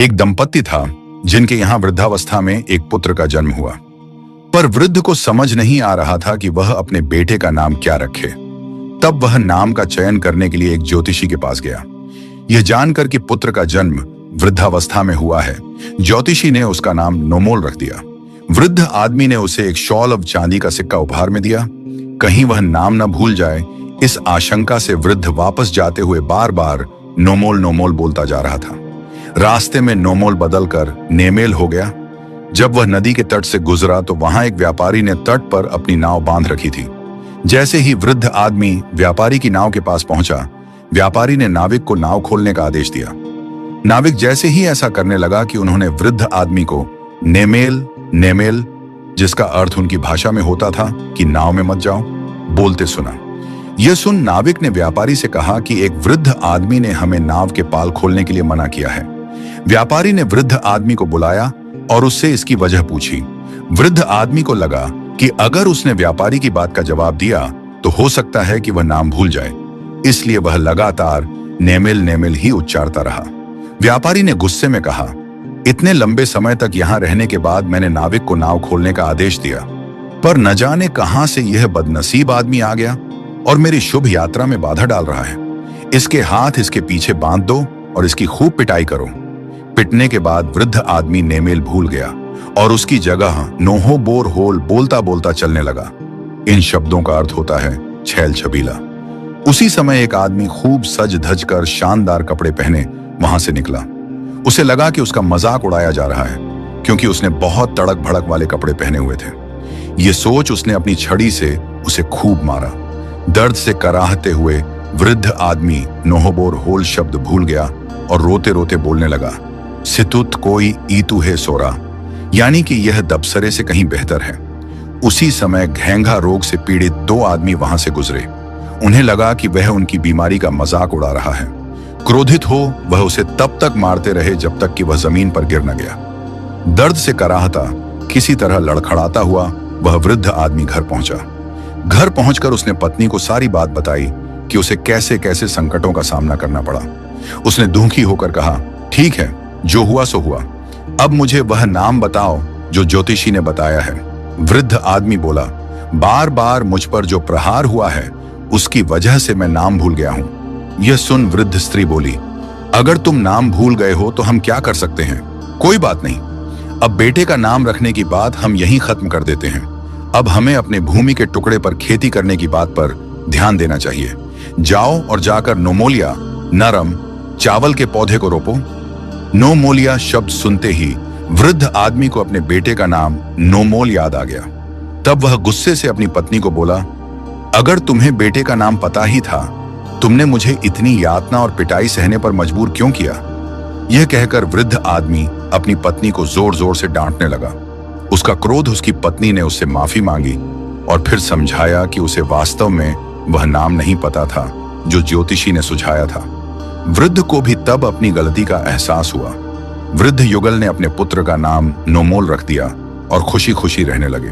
एक दंपत्ति था जिनके यहाँ वृद्धावस्था में एक पुत्र का जन्म हुआ, पर वृद्ध को समझ नहीं आ रहा था कि वह अपने बेटे का नाम क्या रखे। तब वह नाम का चयन करने के लिए एक ज्योतिषी के पास गया। यह जानकर कि पुत्र का जन्म वृद्धावस्था में हुआ है, ज्योतिषी ने उसका नाम नोमोल रख दिया। वृद्ध आदमी ने उसे एक शॉल और चांदी का सिक्का उपहार में दिया। कहीं वह नाम न भूल जाए, इस आशंका से वृद्ध वापस जाते हुए बार बार नोमोल नोमोल बोलता जा रहा था। रास्ते में नोमोल बदलकर नेमेल हो गया। जब वह नदी के तट से गुजरा तो वहां एक व्यापारी ने तट पर अपनी नाव बांध रखी थी। जैसे ही वृद्ध आदमी व्यापारी की नाव के पास पहुंचा, व्यापारी ने नाविक को नाव खोलने का आदेश दिया। नाविक जैसे ही ऐसा करने लगा कि उन्होंने वृद्ध आदमी को नेमेल नेमेल, जिसका अर्थ उनकी भाषा में होता था कि नाव में मत जाओ, बोलते सुना। यह सुन नाविक ने व्यापारी से कहा कि एक वृद्ध आदमी ने हमें नाव के पाल खोलने के लिए मना किया है। व्यापारी ने वृद्ध आदमी को बुलाया और उससे इसकी वजह पूछी। वृद्ध आदमी को लगा कि अगर उसने व्यापारी की बात का जवाब दिया तो हो सकता है कि वह नाम भूल जाए, इसलिए वह लगातार नेमेल नेमेल ही उच्चारता रहा। व्यापारी ने गुस्से में कहा, इतने लंबे समय तक यहां रहने के बाद मैंने नाविक को नाव खोलने का आदेश दिया, पर न जाने कहां से यह बदनसीब आदमी आ गया और मेरी शुभ यात्रा में बाधा डाल रहा है। इसके हाथ इसके पीछे बांध दो और इसकी खूब पिटाई करो। पिटने के बाद वृद्ध आदमी नेमेल भूल गया और उसकी जगह नोहो बोर होल बोलता बोलता चलने लगा। इन शब्दों का अर्थ होता है छैल छबीला। उसी समय एक आदमी खूब सज धज कर शानदार कपड़े पहने वहां से निकला। उसे लगा कि उसका मजाक उड़ाया जा रहा है, क्योंकि उसने बहुत तड़क भड़क वाले कपड़े पहने हुए थे। ये सोच उसने अपनी छड़ी से उसे खूब मारा। दर्द से कराहते हुए वृद्ध आदमी नोहबोर होल शब्द भूल गया और रोते रोते बोलने लगा, सितुत कोई ईतु है सोरा, यानी कि यह दबसरे से कहीं बेहतर है। उसी समय घेंघा रोग से पीड़ित दो आदमी वहां से गुजरे। उन्हें लगा कि वह उनकी बीमारी का मजाक उड़ा रहा है। क्रोधित हो वह उसे तब तक मारते रहे जब तक कि वह जमीन पर गिर न गया। दर्द से कराहता किसी तरह लड़खड़ाता हुआ वह वृद्ध आदमी घर पहुंचा। घर पहुंचकर उसने पत्नी को सारी बात बताई कि उसे कैसे कैसे संकटों का सामना करना पड़ा। उसने दुखी होकर कहा, ठीक है, जो हुआ सो हुआ, अब मुझे वह नाम बताओ जो ज्योतिषी ने बताया है। वृद्ध आदमी बोला, बार बार मुझ पर जो प्रहार हुआ है उसकी वजह से मैं नाम भूल गया हूं। यह सुन वृद्ध स्त्री बोली, अगर तुम नाम भूल गए हो तो हम क्या कर सकते हैं, कोई बात नहीं। अब बेटे का नाम रखने की बात हम यहीं खत्म कर देते हैं। अब हमें अपने भूमि के टुकड़े पर खेती करने की बात पर ध्यान देना चाहिए। जाओ और जाकर नोमोलिया नरम चावल के पौधे को रोपो। नोमोलिया शब्द सुनते ही वृद्ध आदमी को अपने बेटे का नाम नोमोल याद आ गया। तब वह गुस्से से अपनी पत्नी को बोला, अगर तुम्हें बेटे का नाम पता ही था, तुमने मुझे इतनी यातना और पिटाई सहने पर मजबूर क्यों किया? यह कहकर वृद्ध आदमी अपनी पत्नी को जोर जोर से डांटने लगा। उसका क्रोध उसकी पत्नी ने उससे माफी मांगी और फिर समझाया कि उसे वास्तव में वह नाम नहीं पता था जो ज्योतिषी ने सुझाया था। वृद्ध को भी तब अपनी गलती का एहसास हुआ। वृद्ध युगल ने अपने पुत्र का नाम नोमोल रख दिया और खुशी खुशी रहने लगे।